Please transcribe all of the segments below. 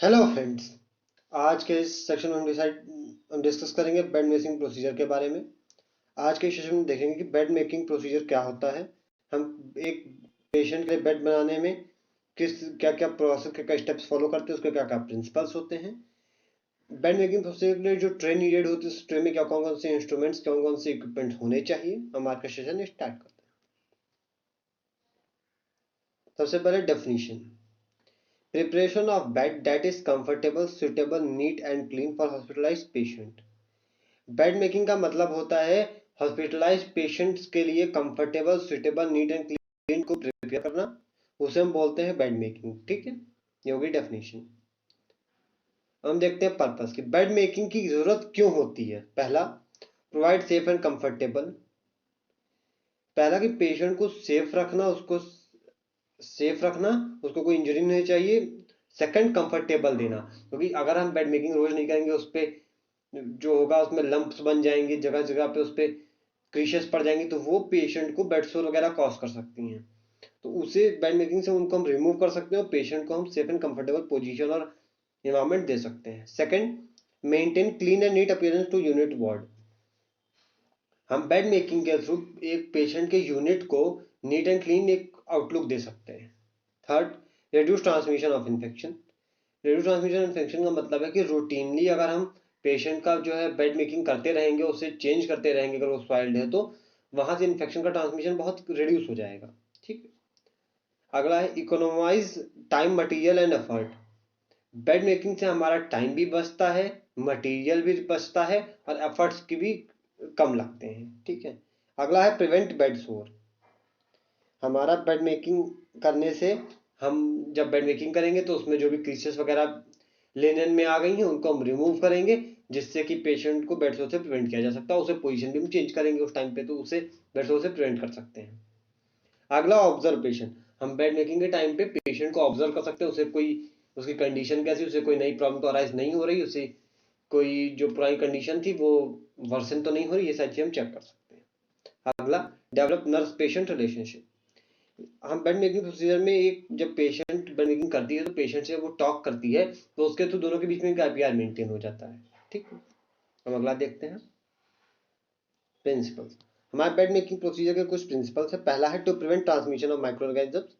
Hello friends. आज के इस सेक्शन में हम डिस्कस करेंगे बेड मेकिंग प्रोसीजर के बारे में। आज के सेशन में देखेंगे कि बेड मेकिंग प्रोसीजर क्या होता है। हम एक पेशेंट के लिए बेड बनाने में किस क्या क्या प्रोसेस क्या क्या स्टेप्स फॉलो करते हैं, उसके क्या क्या प्रिंसिपल्स होते हैं। बेड मेकिंग प्रोसीजर के लिए जो ट्रे नीडेड होती है, उस ट्रे में क्या कौन कौन से इंस्ट्रूमेंट्स कौन कौन से इक्विपमेंट होने चाहिए। हम आज का सेशन स्टार्ट करते हैं। सबसे पहले definition. Preparation of bed that is comfortable, suitable, neat and clean for hospitalized patient. Bed making का मतलब होता है हॉस्पिटलाइज पेशेंट्स के लिए comfortable, suitable, NEET and clean को प्रिपेयर करना। उसे हम बोलते हैं बेड मेकिंग। ठीक है, ये होगी डेफिनेशन। हम देखते हैं पर्पस की बेड मेकिंग की जरूरत क्यों होती है। पहला, प्रोवाइड सेफ एंड कंफर्टेबल। पहला कि पेशेंट को सेफ रखना, उसको कोई इंजरी नहीं चाहिए। सेकंड, कंफर्टेबल देना, क्योंकि अगर हम बेड मेकिंग रोज नहीं करेंगे, उस पर जो होगा उसमें लंप्स बन जाएंगे, जगह जगह पे उस पर क्रीशेस पड़ जाएंगी, तो वो पेशेंट को बेड सोर वगैरह कॉज कर सकती हैं। तो उसे बेड मेकिंग से उनको हम रिमूव कर सकते हैं और पेशेंट को हम सेफ एंड कंफर्टेबल पोजीशन और इन्वायरमेंट दे सकते हैं। Second, maintain clean and neat appearance to unit ward. हम बेड मेकिंग के थ्रू एक पेशेंट के यूनिट को नीट एंड क्लीन एक आउटलुक दे सकते हैं। Third, reduce transmission of infection. Reduce transmission infection का मतलब है कि रूटीनली अगर हम पेशेंट का जो है बेड मेकिंग करते रहेंगे, उसे चेंज करते रहेंगे, अगर वो सॉइल्ड है तो वहां से इन्फेक्शन का ट्रांसमिशन बहुत रिड्यूस हो जाएगा। ठीक है। अगला है economise time, material and effort. Bed making से हमारा टाइम भी बचता है, मटेरियल भी बचता है और एफर्ट्स की भी कम लगते हैं। ठीक है। अगला है प्रिवेंट बेड सोर। हमारा बेड मेकिंग करने से हम जब बेड मेकिंग करेंगे तो उसमें जो भी क्रीसेस वगैरह लेनिन में आ गई हैं उनको हम रिमूव करेंगे, जिससे कि पेशेंट को बेड सोर से प्रिवेंट किया जा सकता है। उसे पोजीशन भी हम चेंज करेंगे उस टाइम पे, तो उसे बेड सोर से प्रिवेंट कर सकते हैं। अगला, ऑब्जर्वेशन। हम बेड मेकिंग के टाइम पे पेशेंट को ऑब्जर्व कर सकते हैं, उसे कोई उसकी कंडीशन कैसी, उसे कोई नई प्रॉब्लम तो अराइज नहीं हो रही, उसे कोई जो पुरानी कंडीशन थी वो वर्सन तो नहीं हो रही, ये सारी चीजें हम चेक कर सकते हैं। अगला, डेवलप नर्स पेशेंट रिलेशनशिप। हम बेड मेकिंग प्रोसीजर में एक जब पेशेंट बेड मेकिंग करती है तो पेशेंट से वो टॉक करती है, तो उसके थ्रू दोनों के बीच में आईपीआर मेंटेन हो जाता है। ठीक है। हम अगला देखते हैं, प्रिंसिपल्स। हमारे बेड मेकिंग प्रोसीजर के कुछ प्रिंसिपल्स है। पहला है to prevent transmission of micro organisms.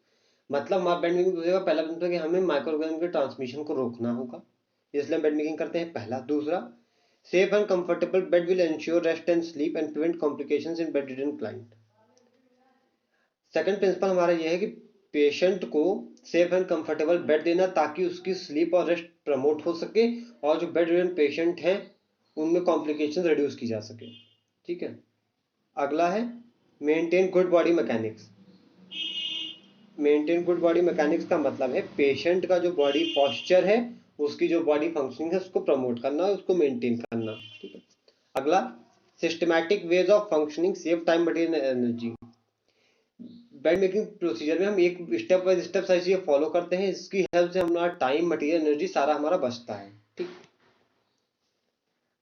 मतलब हमारा बेड मेकिंग प्रोसीजर का पहला प्रिंसिपल है कि हमें माइक्रो ऑर्गेनिज्म के ट्रांसमिशन को रोकना होगा, इसलिए हम बेड मेकिंग करते हैं। पहला। दूसरा, safe and comfortable bed will ensure rest and sleep and prevent complications in bedridden client. Second principle हमारा यह है कि पेशेंट को सेफ एंड कंफर्टेबल बेड देना ताकि उसकी स्लीप और रेस्ट प्रमोट हो सके और जो बेड रिडन पेशेंट हैं उनमें कॉम्प्लिकेशन रिड्यूस की जा सके। ठीक है। अगला है maintain good body mechanics. Maintain good body mechanics का मतलब है पेशेंट का जो बॉडी पॉस्चर है, उसकी जो बॉडी फंक्शनिंग है उसको प्रमोट करना, उसको मेंटेन करना। ठीक है। अगला, systematic ways of functioning save time material energy. Bed making procedure में हम एक स्टेप बाय स्टेप सारी चीजें फॉलो करते हैं, इसकी हेल्प से हमारा टाइम, मटेरियल, एनर्जी सारा हमारा बचता है। ठीक।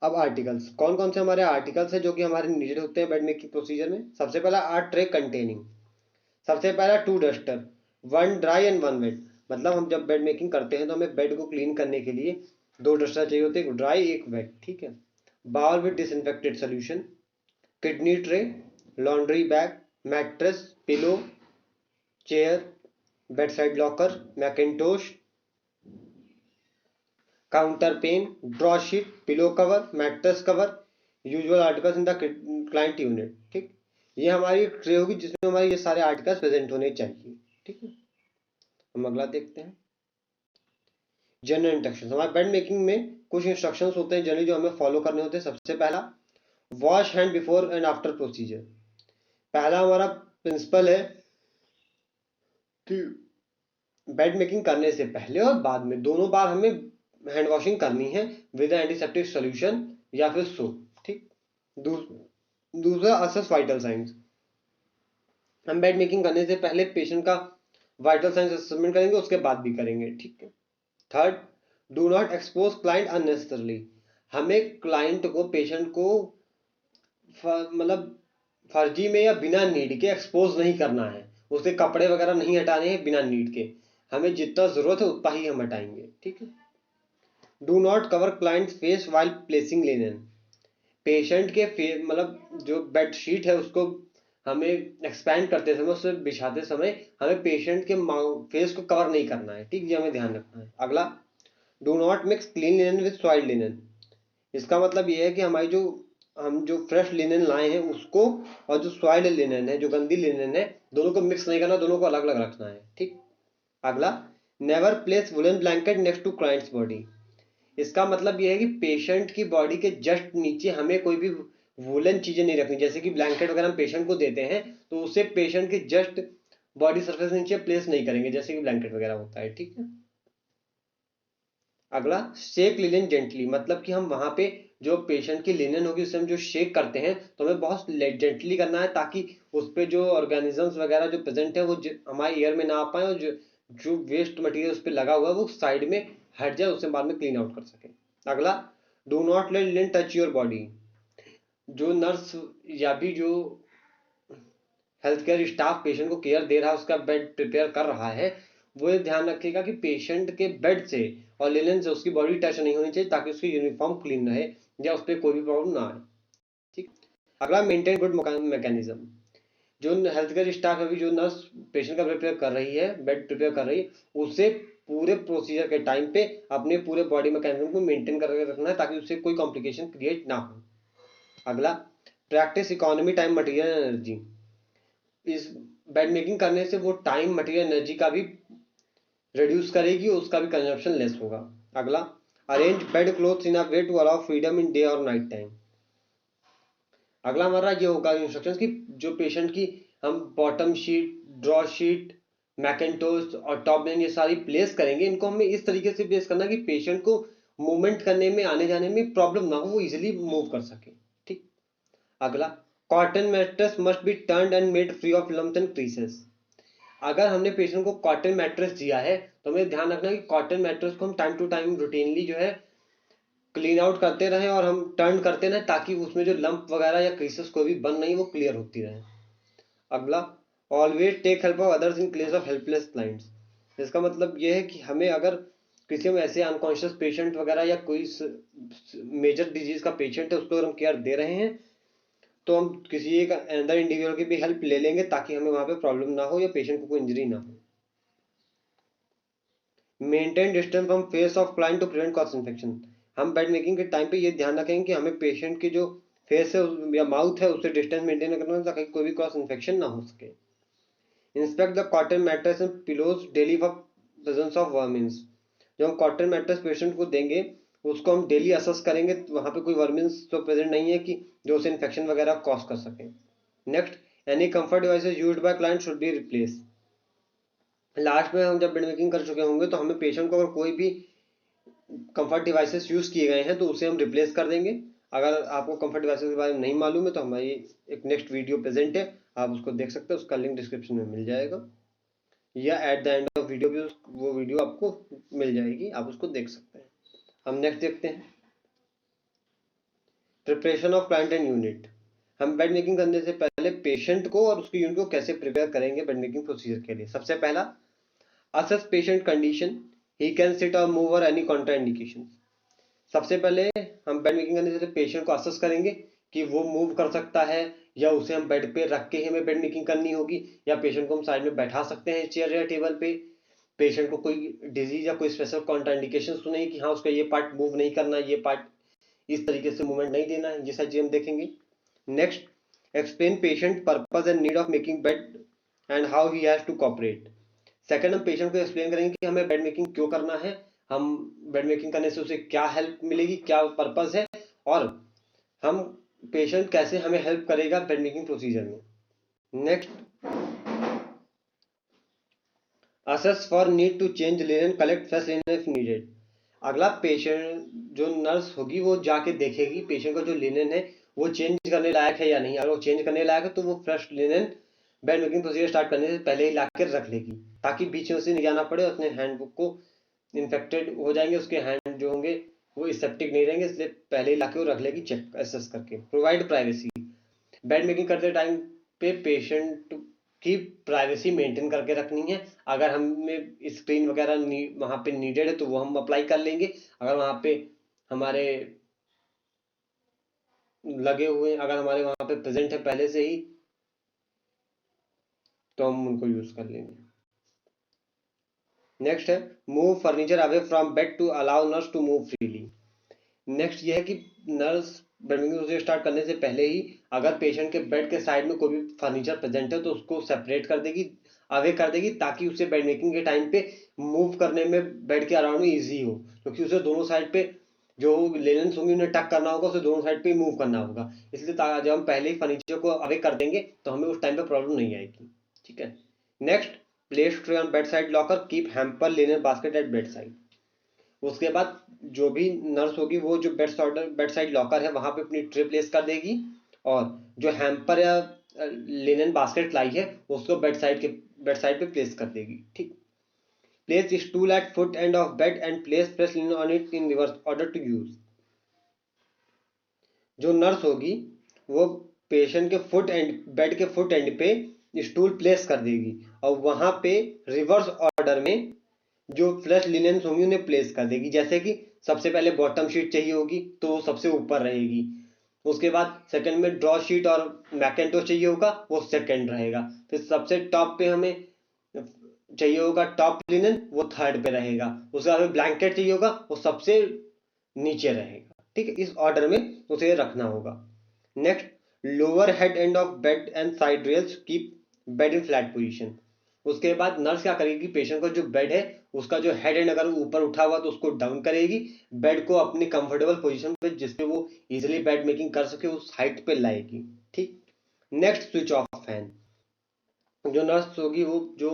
अब आर्टिकल्स, कौन कौन से हमारे आर्टिकल्स हैं जो कि हमारे नीडेड होते हैं बेड मेकिंग प्रोसीजर में। सबसे पहला, आर्ट ट्रे कंटेनिंग। सबसे पहला, two duster, one dry and one wet. मतलब हम जब बेड मेकिंग करते हैं तो हमें बेड को क्लीन करने के लिए दो डस्टर चाहिए होते हैं, एक ड्राई एक वेट। ठीक है। Bowl with disinfected solution, kidney tray, laundry bag, mattress, pillow, chair, bed side locker, mackintosh, counterpane, draw sheet, pillow cover, mattress cover, usual articles in the client unit. ठीक। ये हमारी tray होगी जिसमें हमारे ये सारे आर्टिकल्स प्रेजेंट होने चाहिए। ठीक है। हम अगला देखते हैं, जनरल इंस्ट्रक्शंस। हमारे बेड मेकिंग में कुछ इंस्ट्रक्शंस होते हैं जनरली जो हमें फॉलो करने होते हैं। सबसे पहला, wash hand before and after procedure. पहला हमारा प्रिंसिपल है कि बेड मेकिंग करने से पहले और बाद में दोनों बार हमें हैंड वॉशिंग करनी है विद एंटीसेप्टिक सॉल्यूशन या फिर सोप। ठीक। दूसरा, असेस वाइटल साइंस। हम बेड मेकिंग करने से पहले पेशेंट का वाइटल साइंस असेसमेंट करेंगे, उसके बाद भी करेंगे। ठीक है। Third, do not expose client unnecessarily. हमें क्लाइंट को, पेशेंट को मतलब फर्जी में या बिना नीड के एक्सपोज नहीं करना है, उसके कपड़े वगैरह नहीं हटाने हैं बिना नीड के। हमें जितना जरूरत है उतना ही हम हटाएंगे। ठीक है। Do not cover client face while placing linen. Patient के फेस मतलब जो बेड शीट है उसको हमें एक्सपैंड करते समय, उसे बिछाते समय हमें पेशेंट के फेस को कवर नहीं करना है, ठीक, ये हमें ध्यान रखना है। अगला, do not mix clean linen with soiled linen. इसका मतलब ये है कि हमारी जो हम जो फ्रेश लिनन लाए हैं उसको और जो सॉइल्ड लिनन है, जो गंदी लिनन है, दोनों को मिक्स नहीं करना, दोनों को अलग अलग रखना है, ठीक। अगला, never place woollen blanket next to client's body. इसका मतलब ये है कि पेशेंट की बॉडी के जस्ट नीचे हमें कोई भी वुलन चीजें नहीं रखनी, जैसे कि ब्लैंकेट वगैरह हम पेशेंट को देते हैं तो उसे पेशेंट के जस्ट बॉडी सरफेस नीचे प्लेस नहीं करेंगे जैसे कि ब्लैंकेट वगैरह होता है, ठीक है। अगला, शेक लिनन जेंटली, मतलब कि हम वहां पे जो पेशेंट की लिनन होगी उससे हम जो शेक करते हैं तो हमें बहुत जेंटली करना है, ताकि उस पे जो ऑर्गेनिजम्स वगैरह जो प्रेजेंट है वो हमारे एयर में ना आ पाए, और जो वेस्ट मटेरियल उस पर लगा हुआ है वो साइड में हट जाए, उसे बाद में क्लीन आउट कर सके। अगला, do not let linen touch your body. जो नर्स या भी जो हेल्थ केयर स्टाफ पेशेंट को केयर दे रहा है, उसका बेड प्रिपेयर कर रहा है, वो ये ध्यान रखेगा कि पेशेंट के बेड से और लिनन से उसकी बॉडी टच नहीं होनी चाहिए, ताकि उसकी यूनिफॉर्म क्लीन रहे या उस पर कोई भी प्रॉब्लम ना आए, ठीक। अगला, मेंटेन गुड मैकेनिज्म। जो हेल्थ केयर स्टाफ अभी जो नर्स पेशेंट का प्रिपेयर कर रही है, बेड प्रिपेयर कर रही है, उसे पूरे प्रोसीजर के टाइम पे अपने पूरे बॉडी मैकेनिज्म को मेंटेन करके रखना है, ताकि उससे कोई कॉम्प्लिकेशन क्रिएट ना हो। अगला, practice economy time material energy. इस बेड मेकिंग करने से वो टाइम मटेरियल एनर्जी का भी रिड्यूस करेगी, उसका भी कंजप्शन लेस होगा। अगला, arrange bed clothes in a way to allow freedom in day और नाइट टाइम। अगला हमारा ये होगा इंस्ट्रक्शंस की जो पेशेंट की हम बॉटम शीट, ड्रॉ शीट, मैकेंटोस और टॉप बेड ये सारी प्लेस करेंगे, इनको हमें इस तरीके से प्लेस करना कि पेशेंट को मूवमेंट करने में, आने जाने में प्रॉब्लम ना हो, वो इजिली मूव कर सके, ठीक। अगला, cotton mattress must be turned and made free of lumps and creases. अगर हमने पेशेंट को कॉटन मैट्रेस दिया है तो हमें ध्यान रखना है कि कॉटन मैट्रेस को हम टाइम टू टाइम रूटीनली जो है क्लीन आउट करते रहें और हम टर्न करते रहें, ताकि उसमें जो लंप वगैरह या क्रीसेस कोई भी बन नहीं वो क्लियर होती रहे। अगला, always take help of others in place of helpless clients. इसका मतलब यह है कि हमें अगर किसी में ऐसे अनकॉन्शियस पेशेंट वगैरह या कोई मेजर डिजीज का पेशेंट है उसको अगर हम केयर दे रहे हैं तो हम किसी एक अदर इंडिविजुअल की भी हेल्प ले लेंगे, ताकि हमें वहां पे प्रॉब्लम ना हो या पेशेंट को कोई इंजरी ना हो। Maintain distance from face of client to prevent cross infection. हम बेड मेकिंग के टाइम पे ये ध्यान रखेंगे कि हमें पेशेंट की जो फेस है या माउथ है उससे डिस्टेंस मेंटेन करना है, ताकि कोई भी क्रॉस इन्फेक्शन ना हो सके। Inspect the cotton mattress and pillows daily for presence of vermins. जो हम कॉटन मैट्रेस पेशेंट को देंगे उसको हम डेली असेस करेंगे वहां पे कोई वर्मिन्स तो प्रेजेंट नहीं है कि जो उसे इन्फेक्शन वगैरह कॉज कर सके। Next, any comfort devices used by client should be replace. Last में हम जब बेड मेकिंग कर चुके होंगे तो हमें पेशेंट को अगर कोई भी कंफर्ट डिवाइसेस यूज किए गए हैं तो उसे हम रिप्लेस कर देंगे। अगर आपको कंफर्ट डिवाइसेस के बारे में नहीं मालूम है तो हमारी एक नेक्स्ट वीडियो प्रेजेंट है, आप उसको देख सकते हैं, उसका लिंक डिस्क्रिप्शन में मिल जाएगा, या at the end of video भी वो वीडियो आपको मिल जाएगी, आप उसको देख सकते हैं। हम नेक्स्ट देखते हैं, preparation of client and unit. हम बेड मेकिंग करने से पहले पेशेंट को और उसकी यूनिट को कैसे प्रिपेयर करेंगे बेड मेकिंग प्रोसीजर के लिए। सबसे पहला, assess patient condition, he can sit और मूव और एनी कॉन्ट्राइंडिकेशन। सबसे पहले हम बेड मेकिंग करने से पेशेंट को असेस करेंगे कि वो मूव कर सकता है, या उसे हम बेड पे रख के ही हमें बेड मेकिंग करनी होगी, या पेशेंट को हम साइड में बैठा सकते हैं चेयर या टेबल पे। पेशेंट को कोई डिजीज या कोई स्पेशल कॉन्ट्राइंडिकेशन तो नहीं कि हाँ उसका ये पार्ट मूव नहीं करना, ये पार्ट इस तरीके से मूवमेंट नहीं देना है, ये सारी चीजें हम देखेंगे। Next, explain patient purpose and need of making bed and how he has to cooperate. Second, हम पेशेंट को एक्सप्लेन करेंगे कि हमें बेड मेकिंग क्यों करना है, हम बेड मेकिंग करने से उसे क्या हेल्प मिलेगी, क्या पर्पस है, और हम पेशेंट कैसे हमें हेल्प करेगा बेड मेकिंग प्रोसीजर में। Next, assess for need to change linen, collect fresh linen if needed. अगला, पेशेंट जो नर्स होगी वो जाके देखेगी पेशेंट का जो लिनन है वो चेंज करने लायक है या नहीं। अगर वो चेंज करने लायक है तो वो fresh linen bed making procedure start करने से पहले ही लाकर रख लेगी, ताकि बीच में उसे नहीं जाना पड़े, अपने हैंडबुक को इन्फेक्टेड हो जाएंगे, उसके हैंड जो होंगे वो इसेप्टिक नहीं रहेंगे, इसलिए पहले ही लाके वो रख लेगी चेक एसेस करके। प्रोवाइड प्राइवेसी, बेड मेकिंग करते टाइम पे पेशेंट की प्राइवेसी मेंटेन करके रखनी है। अगर हमें स्क्रीन वगैरह वहाँ पे नीडेड है तो वो हम अप्लाई कर लेंगे। अगर वहाँ पे हमारे लगे हुए, अगर हमारे वहाँ पे प्रेजेंट है पहले से ही, तो हम उनको यूज कर लेंगे। नेक्स्ट है move furniture away from bed to allow nurse to move freely. Next ये है कि नर्स बेड उसे स्टार्ट करने से पहले ही अगर पेशेंट के बेड के साइड में कोई भी फर्नीचर प्रेजेंट है तो उसको सेपरेट कर देगी, अवे कर देगी, ताकि उसे बेड मेकिंग के टाइम पे मूव करने में बेड के अराउंड में ईजी हो, क्योंकि उसे दोनों साइड पे जो लेनेंस होंगी उन्हें टक करना होगा, उसे दोनों साइड पे मूव करना होगा। इसलिए जब हम पहले ही फर्नीचर को अवे कर देंगे तो हमें उस टाइम पे प्रॉब्लम नहीं आएगी। ठीक है। Next, place tray on bed side locker, keep hamper linen basket at bed side. उसके बाद जो भी नर्स होगी वो जो बेड साइड लॉकर है वहां पे अपनी ट्रे प्लेस कर देगी, और जो हैम्पर या लिनन बास्केट लाई है उसको बेड साइड पे प्लेस कर देगी। ठीक। Place stool at foot end of bed and place press linen on it in reverse order to use. जो नर्स होगी वो पेशेंट के फुट एंड बेड के फुट एंड पे स्टूल प्लेस कर देगी, और वहां पे रिवर्स ऑर्डर में जो फ्रेश लिनेंस होंगी उन्हें प्लेस कर देगी। जैसे कि सबसे पहले बॉटम शीट चाहिए होगी तो वो सबसे ऊपर रहेगी, उसके बाद सेकंड में ड्रॉ शीट और मैकेंटो चाहिए होगा वो सेकंड रहेगा, फिर सबसे टॉप पे हमें चाहिए होगा टॉप लिनन वो थर्ड पे रहेगा, उसके बाद ब्लैंकेट चाहिए होगा वो सबसे नीचे रहेगा। ठीक है, इस ऑर्डर में उसे रखना होगा। Next, lower head and of bed and side rails keep bed in flat position. उसके बाद नर्स क्या करेगी, पेशेंट का जो बेड है उसका जो हेड एंड अगर ऊपर उठा हुआ तो उसको डाउन करेगी, बेड को अपनी कंफर्टेबल पोजीशन पे जिसपे वो इजीली बेड मेकिंग कर सके उस हाइट पे लाएगी। ठीक। Next, switch off fan. जो नर्स होगी वो जो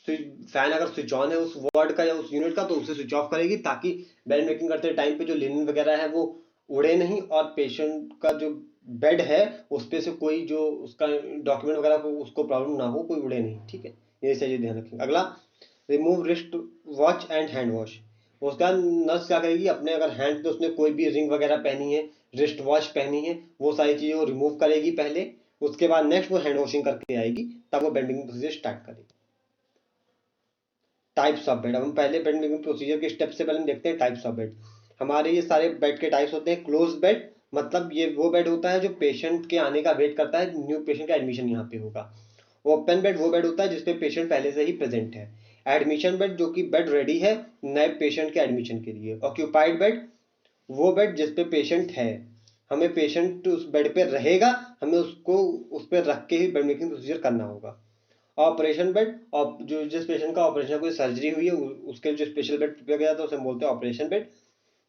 फैन अगर स्विच ऑन है उस वार्ड का या उस यूनिट का तो उसे स्विच ऑफ करेगी, ताकि बेड मेकिंग करते टाइम पे जो लिनन वगैरह है वो उड़े नहीं, और पेशेंट का जो बेड है उस पे से कोई जो उसका डॉक्यूमेंट वगैरह को उसको प्रॉब्लम ना हो, कोई उड़े नहीं। ठीक है, ये चीज ध्यान रखेंगे। अगला, remove wrist watch and hand wash. उसका नर्स क्या करेगी, अपने अगर हैंड पे उसने कोई भी रिंग वगैरह पहनी है, रिस्ट वॉच पहनी है, वो सारी चीजें वो रिमूव करेगी पहले, उसके बाद नेक्स्ट वो हैंड वॉशिंग करके आएगी, तब वो बेडिंग प्रोसीजर स्टार्ट करेगी। टाइप्स ऑफ बेड, अब हम पहले बेड मेकिंग प्रोसीजर के स्टेप से पहले हम देखते हैं टाइप्स ऑफ बेड। हमारे ये सारे बेड के टाइप्स होते हैं। क्लोज बेड, मतलब ये वो बेड होता है जो पेशेंट के आने का वेट करता है, न्यू पेशेंट का एडमिशन यहाँ पे होगा। ओपन बेड वो बेड होता है जिसपे पेशेंट पहले से ही प्रेजेंट है। एडमिशन बेड, जो कि बेड रेडी है नए पेशेंट के एडमिशन के लिए। ऑक्यूपाइड बेड, वो बेड जिसपे पेशेंट है, हमें पेशेंट उस बेड पे रहेगा, हमें उसको उस पर रख के ही बेड मेकिंग प्रोसीजर करना होगा। ऑपरेशन बेड, और जो जिस पेशेंट का ऑपरेशन कोई सर्जरी हुई है उसके जो स्पेशल बेड प्रिपेयर किया जाता है उसे हम बोलते हैं ऑपरेशन बेड।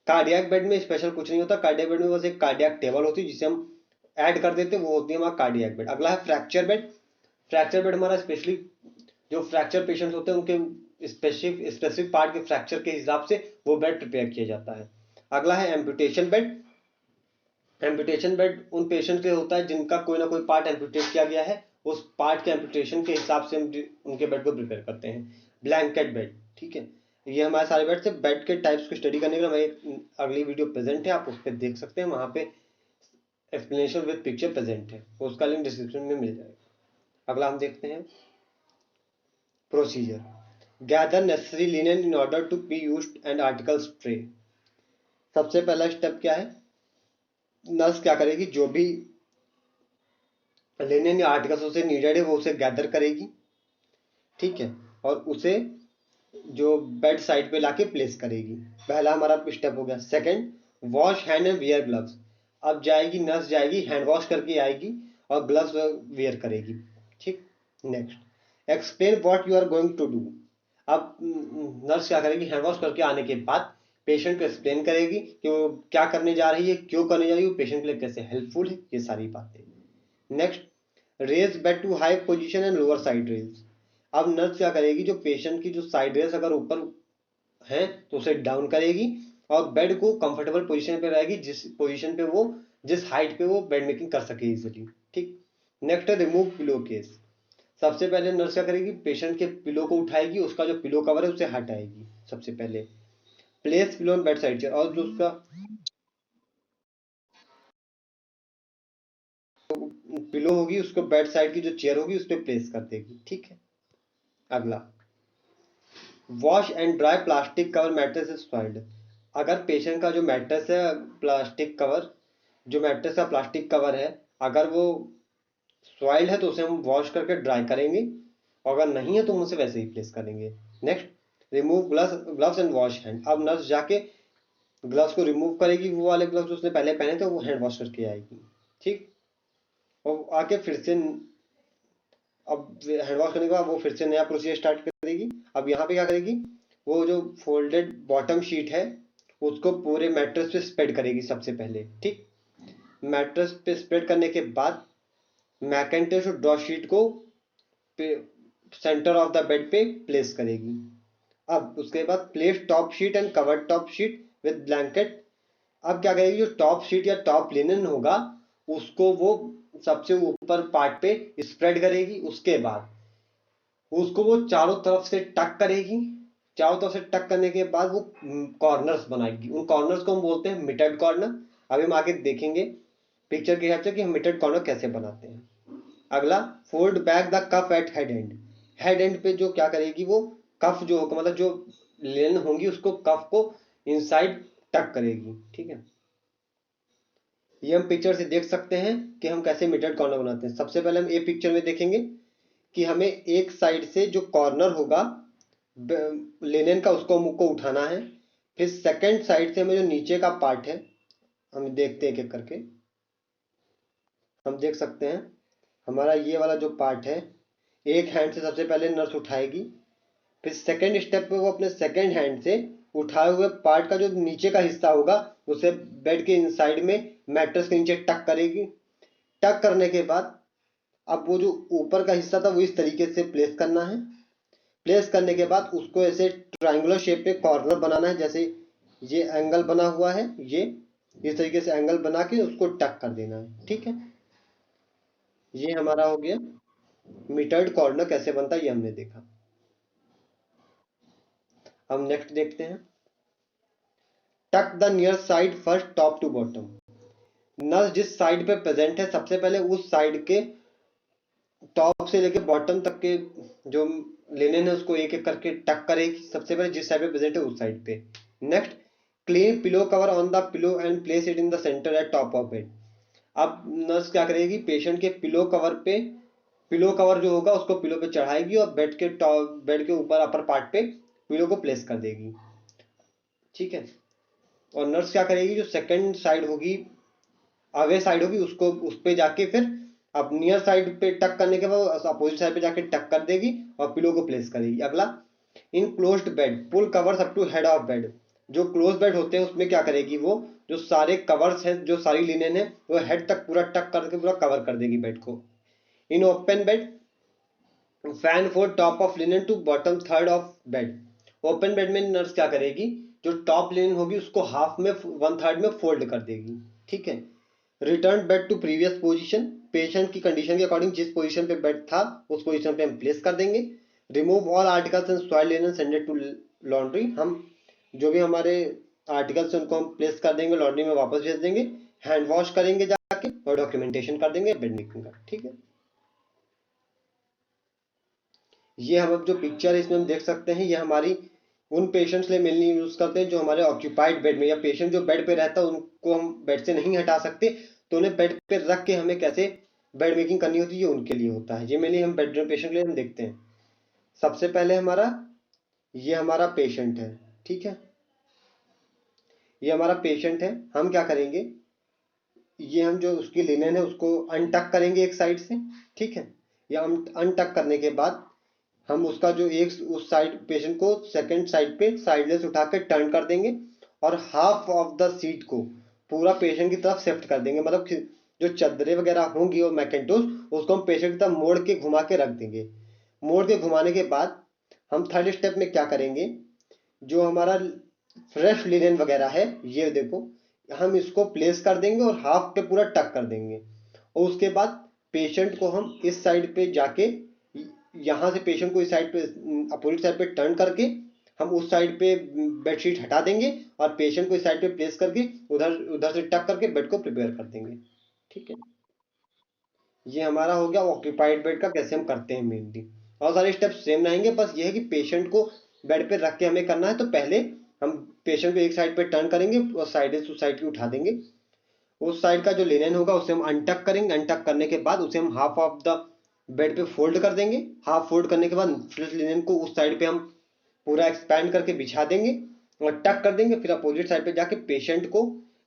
कार्डियक बेड में स्पेशल कुछ नहीं होता, कार्डियक बेड में बस एक कार्डियक टेबल होती है जिसे हम ऐड कर देते हैं, वो होती है हमारा कार्डियक बेड। अगला है फ्रैक्चर बेड। फ्रैक्चर बेड हमारा स्पेशली जो फ्रैक्चर पेशेंट होते हैं उनके स्पेसिफिक पार्ट के फ्रैक्चर के हिसाब से वो बेड प्रिपेयर किया जाता है। अगला है एम्पुटेशन बेड। एम्पुटेशन बेड उन पेशेंट के होता है जिनका कोई ना कोई पार्ट एम्पुटेट किया गया है, उस पार्ट के एम्पुटेशन के हिसाब से हम उनके बेड को प्रिपेयर करते हैं। ब्लैंकेट बेड, ठीक है। ये हमारे सारे बेड से बेड के टाइप्स को स्टडी करने के लिए हमारी एक अगली वीडियो प्रेजेंट है, आप उस पर देख सकते हैं, वहां पे एक्सप्लेनेशन विद पिक्चर प्रेजेंट है, उसका लिंक डिस्क्रिप्शन में मिल जाएगा। अगला हम देखते हैं procedure. Gather necessary linen in order to be used and articles tray. सबसे पहला स्टेप क्या है, नर्स क्या करेगी, जो भी लिनेन या आर्टिकल्स उसे नीडेड है वो उसे गैदर करेगी। ठीक है, और उसे जो बेड साइड पे लाके प्लेस करेगी। पहला हमारा स्टेप हो गया। Second, wash hand and wear gloves. अब जाएगी नर्स, जाएगी हैंड वॉश करके आएगी और ग्लव्स वियर करेगी। ठीक। Next, explain what you are going to do. अब नर्स क्या करेगी, हैंड वॉश करके आने के बाद पेशेंट को एक्सप्लेन करेगी कि वो क्या करने जा रही है, क्यों करने जा रही है, पेशेंट के लिए कैसे हेल्पफुल है, ये सारी बातें। Next, raise bed to high position and lower side rails. अब नर्स क्या करेगी, जो पेशेंट की जो साइड रेल्स अगर ऊपर है तो उसे डाउन करेगी और बेड को कंफर्टेबल पोजीशन पे रहेगी, जिस पोजीशन पे वो जिस हाइट पे वो बेड मेकिंग कर सके इजिली। ठीक। नेक्स्ट है रिमूव पिलो केस। सबसे पहले नर्स क्या करेगी, पेशेंट के पिलो को उठाएगी, उसका जो पिलो कवर है उसे हटाएगी सबसे पहले। Place pillow on bed side chair, और जो उसका पिलो होगी उसको बेड साइड की जो चेयर होगी उस पर प्लेस कर देगी। ठीक है। अगला, wash and dry plastic cover mattress is soiled. अगर पेशेंट का जो मैट्रेस है प्लास्टिक कवर, जो मैट्रेस का प्लास्टिक कवर है, अगर वो सॉइल्ड है तो उसे हम वॉश करके ड्राई करेंगे, और अगर नहीं है तो हम उसे वैसे ही प्लेस करेंगे। Next, remove gloves and wash hand. अब नर्स जाके ग्लव्स को रिमूव करेगी, वो वाले ग्लव्स उसने पहले पहने थे वो हैंड वॉश करके आएगी। ठीक। और आके फिर से अब हैंड वॉश करने के बाद वो फिर से नया प्रोसीजर स्टार्ट करेगी। अब यहाँ पे क्या करेगी, वो जो फोल्डेड बॉटम शीट है उसको पूरे मैट्रेस पे स्प्रेड करेगी सबसे पहले। ठीक। मैट्रेस पे स्प्रेड करने के बाद मैकेंटोश ड्रॉ शीट को सेंटर ऑफ द बेड पे प्लेस करेगी। अब उसके बाद place top sheet and cover top sheet with blanket. अब क्या करेगी, जो टॉप शीट या टॉप लिनन होगा उसको वो सबसे ऊपर पार्ट पे स्प्रेड करेगी। उसके बाद उसको वो चारों तरफ से टक करेगी। चारों तरफ से टक करने के बाद वो कॉर्नर्स बनाएगी। उन कॉर्नर्स को हम बोलते हैं मिटेड कॉर्नर। अभी हम आगे देखेंगे पिक्चर के हिसाब से कि हम मिटेड कॉर्नर कैसे बनाते हैं। अगला, fold back the cuff at head end. Head end पे जो क्या करेगी, वो कफ जो होगा मतलब जो लेन होंगी उसको कफ को इनसाइड टक करेगी। ठीक है। ये हम पिक्चर से देख सकते हैं कि हम कैसे मिटेड कॉर्नर बनाते हैं। सबसे पहले हम ये पिक्चर में देखेंगे कि हमें एक साइड से जो कॉर्नर होगा लेनिन का उसको हमको उठाना है। फिर सेकंड साइड से हमें जो नीचे का पार्ट है, हम देखते हैं एक एक करके। हम देख सकते हैं हमारा ये वाला जो पार्ट है, एक हैंड से सबसे पहले नर्स उठाएगी। फिर सेकंड स्टेप पे वो अपने सेकंड हैंड से उठाए हुए पार्ट का जो नीचे का हिस्सा होगा उसे बेड के इनसाइड में मैट्रेस के नीचे टक करेगी। टक करने के बाद अब वो जो ऊपर का हिस्सा था वो इस तरीके से प्लेस करना है। प्लेस करने के बाद उसको ऐसे ट्रायंगुलर शेप पे कॉर्नर बनाना है। जैसे ये एंगल बना हुआ है, ये इस तरीके से एंगल बना के उसको टक कर देना है। ठीक है। ये हमारा हो गया मिटर्ड कॉर्नर कैसे बनता है, ये हमने देखा। हम नेक्स्ट देखते हैं, tuck the near side first top to bottom. Nurse जिस साइड पे प्रेजेंट है सबसे पहले उस साइड के टॉप से लेके बॉटम तक के जो लेनिन है उसको एक एक करके टक करेगी। सबसे पहले जिस साइड पे प्रेजेंट है उस साइड पे। Next, clean pillow cover on the pillow and place it in the centre at top of bed. अब नर्स क्या करेगी, पेशेंट के पिलो कवर पे, पिलो कवर जो होगा उसको पिलो पे चढ़ाएगी और बेड के टॉप, बेड के ऊपर अपर पार्ट पे पिलो को प्लेस कर देगी। ठीक है। और नर्स क्या करेगी, जो सेकंड साइड होगी, अवे साइड होगी, उसको उस पे जाके फिर अब नियर साइड पे टक करने के बाद अपोजिट साइड पे जाके टक कर देगी और पिलो को प्लेस करेगी। अगला, in closed bed pull covers up to head of bed. जो क्लोज बेड होते हैं उसमें क्या करेगी, वो जो सारे कवर्स हैं, जो सारी लिनेन है, वो हेड तक पूरा टक करके पूरा कवर कर देगी बेड को। In open bed, fan for top of linen to bottom third of bed. Open bed में नर्स क्या करेगी, जो टॉप लिनेन होगी उसको हाफ में, वन थर्ड में फोल्ड कर देगी। ठीक है। Return bed to previous position. Patient की कंडीशन के अकॉर्डिंग जिस पोजीशन पे बेड था उस पोजीशन पे हम प्लेस कर देंगे। Remove all articles and soil linen send it to laundry. हम जो भी हमारे आर्टिकल्स हैं उनको हम प्लेस कर देंगे, लॉन्ड्री में वापस भेज देंगे। हैंड वॉश करेंगे जाके और डॉक्यूमेंटेशन कर देंगे बेड मेकिंग का। ठीक है। ये हम अब जो पिक्चर है इसमें हम देख सकते हैं, ये हमारी उन पेशेंट्स लिए मेनली यूज करते हैं जो हमारे ऑक्यूपाइड बेड में, या पेशेंट जो बेड पे रहता है उनको हम बेड से नहीं हटा सकते, तो उन्हें बेड पे रख के हमें कैसे बेड मेकिंग करनी होती है ये उनके लिए होता है। ये मेनली हम बेड पेशेंट के लिए हम देखते हैं। सबसे पहले हमारा, ये हमारा पेशेंट है। ठीक है। ये हमारा पेशेंट है। हम क्या करेंगे, ये हम जो उसकी लिनेन है उसको अनटक करेंगे एक साइड से। ठीक है। या हम अनटक करने के बाद हम उसका जो एक उस साइड पेशेंट को सेकंड साइड पे साइडलेस उठा के टर्न कर देंगे और हाफ ऑफ द सीट को पूरा पेशेंट की तरफ शिफ्ट कर देंगे। मतलब जो चादरें वगैरह होंगी और मैकेंटोस उसको हम पेशेंट की तरफ मोड़ के घुमा के रख देंगे। मोड़ के घुमाने के बाद हम थर्ड स्टेप में क्या करेंगे, जो हमारा फ्रेश लिनेन वगैरह है, ये देखो, हम इसको प्लेस कर देंगे और हाफ पे पूरा टक कर देंगे। और उसके बाद पेशेंट को हम इस साइड पे जाके, यहाँ से पेशेंट को इस साइड पे अपोजिट साइड पे टर्न करके हम उस साइड पे बेडशीट हटा देंगे और पेशेंट को इस साइड पे प्लेस करके उधर उधर से टक करके बेड को प्रिपेयर कर देंगे। ठीक है। ये हमारा हो गया ऑक्यूपाइड बेड का कैसे हम करते हैं मेनली। और सारे स्टेप्स सेम रहेंगे, बस ये है कि पेशेंट को बेड पे रख के हमें करना है। तो पहले हम पेशेंट को एक साइड पे टर्न करेंगे और साइड से साइड की उठा देंगे। उस साइड का जो लिनेन होगा उसे हम अनटक करेंगे, अनटक करने के बाद उसे हम हाफ ऑफ द बेड पे फोल्ड कर देंगे। हाफ फोल्ड करने के बाद फिर लिनेन को उस साइड पे हम पूरा एक्सपैंड करके बिछा देंगे और टक कर देंगे। फिर अपोजिट साइड पे जाके पेशेंट को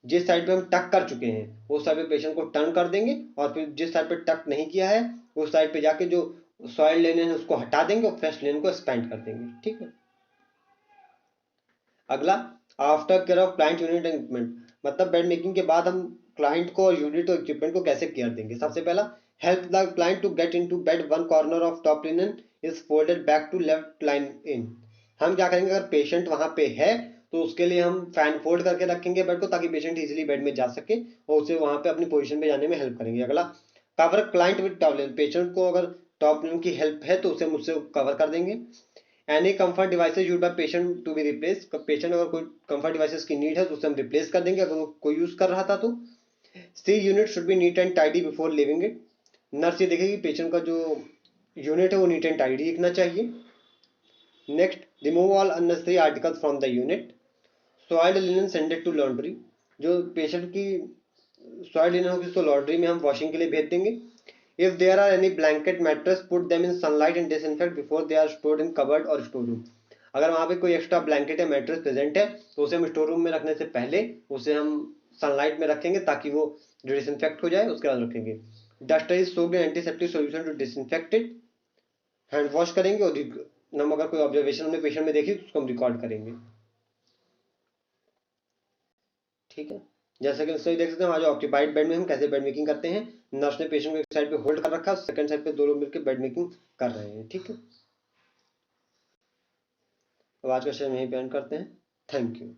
जिस साइड पे हम टक कर चुके हैं उस साइड पे पेशेंट को टर्न कर देंगे, और फिर जिस साइड पे टक नहीं किया है उस साइड पे जाके जो सॉइल लिनेन है उसको हटा देंगे और फ्रेश लिनेन को एक्सपैंड कर देंगे। ठीक है। अगला, after care of client unit and equipment, मतलब बेड मेकिंग के बाद हम क्लाइंट को और यूनिट और इक्विपमेंट को कैसे केयर देंगे। सबसे पहला, help the client to get into bed, one corner of top linen is folded back to left line in. हम क्या करेंगे, अगर पेशेंट वहां पे है तो उसके लिए हम फैन फोल्ड करके रखेंगे बेड को, ताकि पेशेंट इजीली बेड में जा सके और उसे वहां पे अपनी पोजीशन पे जाने में हेल्प करेंगे। अगला, cover client with towel, patient को अगर टॉप लिनन की हेल्प है तो उसे मुझसे कवर कर देंगे। Any comfort devices use by patient to be replace, patient अगर कोई कंफर्ट डिवाइसेज की नीड है तो उसे हम रिप्लेस कर देंगे अगर वो कोई यूज कर रहा था तो। C unit should be neat and tidy before leaving it, nurse ये देखेगी पेशेंट का जो यूनिट है वो नीट एंड टाइडी दिखना चाहिए। Next, remove all unnecessary articles from the unit, soiled linen sended to laundry, जो पेशेंट की सॉइल्ड लिनन होगी उसको लॉन्ड्री में हम वॉशिंग के लिए भेज देंगे। If there are any blanket mattress put them in sunlight and disinfect before they are stored in cupboard और स्टोर रूम, अगर वहां पे कोई एक्स्ट्रा ब्लैंकेट या मैट्रेस प्रेजेंट है तो उसे हम स्टोर रूम में रखने से पहले उसे हम सनलाइट में रखेंगे ताकि वो डिसइंफेक्ट हो जाए, उसके बाद रखेंगे। Duster is soaked in antiseptic solution to disinfect it, hand wash करेंगे और हम अगर कोई ऑब्जर्वेशन हमने पेशेंट में देखी तो उसको हम रिकॉर्ड करेंगे। ठीक है। जैसा कि सही देख सकते हैं, हमारे ऑक्यूपाइड बेड में हम कैसे बेड मेकिंग करते हैं। नर्स ने पेशेंट को एक साइड पे होल्ड कर रखा है, सेकंड साइड पे दो लोग मिलकर बेड मेकिंग कर रहे हैं। ठीक है। तो आज का सेशन यहीं पे एंड करते हैं। Thank you.